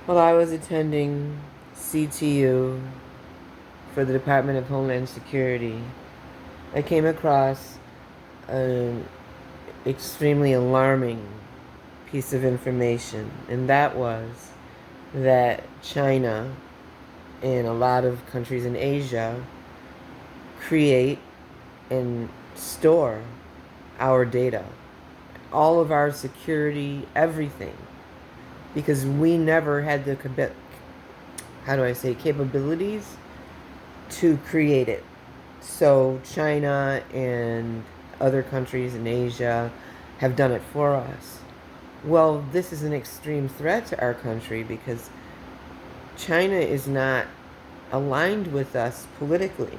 While I was attending CTU for the Department of Homeland Security, I came across an extremely alarming piece of information, and that was that China and a lot of countries in Asia create and store our data, all of our security, everything, because we never had the capabilities to create it. So China and other countries in Asia have done it for us. Well, this is an extreme threat to our country because China is not aligned with us politically.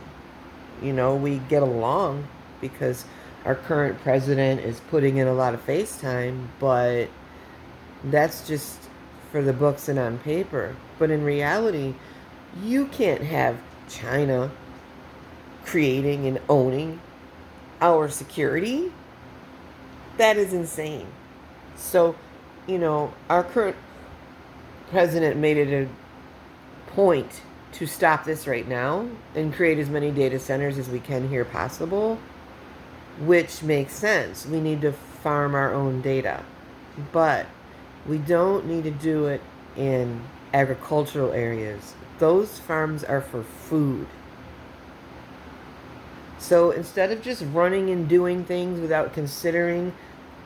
You know, we get along because our current president is putting in a lot of FaceTime, but that's just for the books and on paper. But in reality, you can't have China creating and owning our security. That is insane. So, our current president made it a point to stop this right now and create as many data centers as we can here possible, which makes sense. We need to farm our own data, but we don't need to do it in agricultural areas. Those farms are for food. So instead of just running and doing things without considering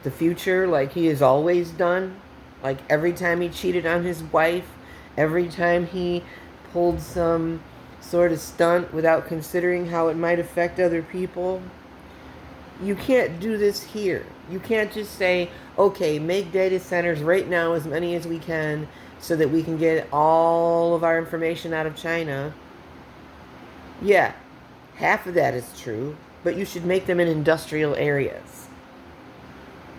the future like he has always done, like every time he cheated on his wife, every time he pulled some sort of stunt without considering how it might affect other people, you can't do this here. You can't just say, okay, make data centers right now, as many as we can, so that we can get all of our information out of China. Yeah, half of that is true, but you should make them in industrial areas.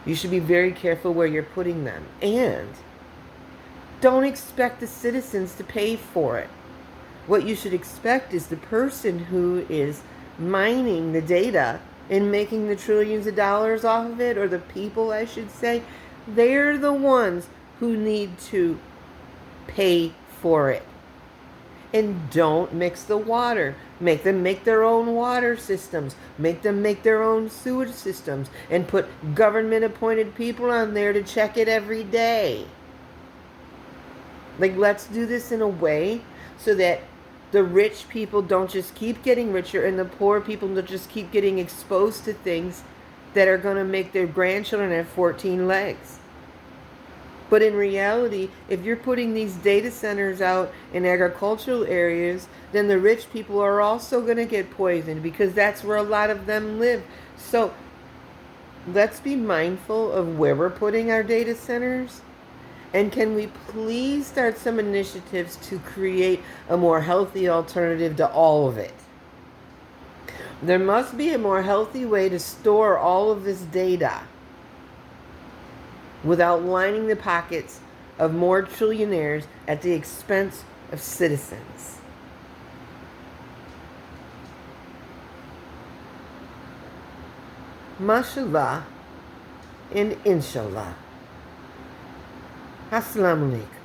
You should be very careful where you're putting them. And don't expect the citizens to pay for it. What you should expect is the person who is mining the data and making the trillions of dollars off of it, or the people, I should say, they're the ones who need to pay for it. And don't mix the water. Make them make their own water systems. Make them make their own sewage systems. And put government appointed people on there to check it every day. Like, let's do this in a way so that the rich people don't just keep getting richer and the poor people don't just keep getting exposed to things that are going to make their grandchildren have 14 legs. But in reality, if you're putting these data centers out in agricultural areas, then the rich people are also going to get poisoned because that's where a lot of them live. So let's be mindful of where we're putting our data centers. And can we please start some initiatives to create a more healthy alternative to all of it? There must be a more healthy way to store all of this data without lining the pockets of more trillionaires at the expense of citizens. Mashallah and inshallah. Assalamu alaikum.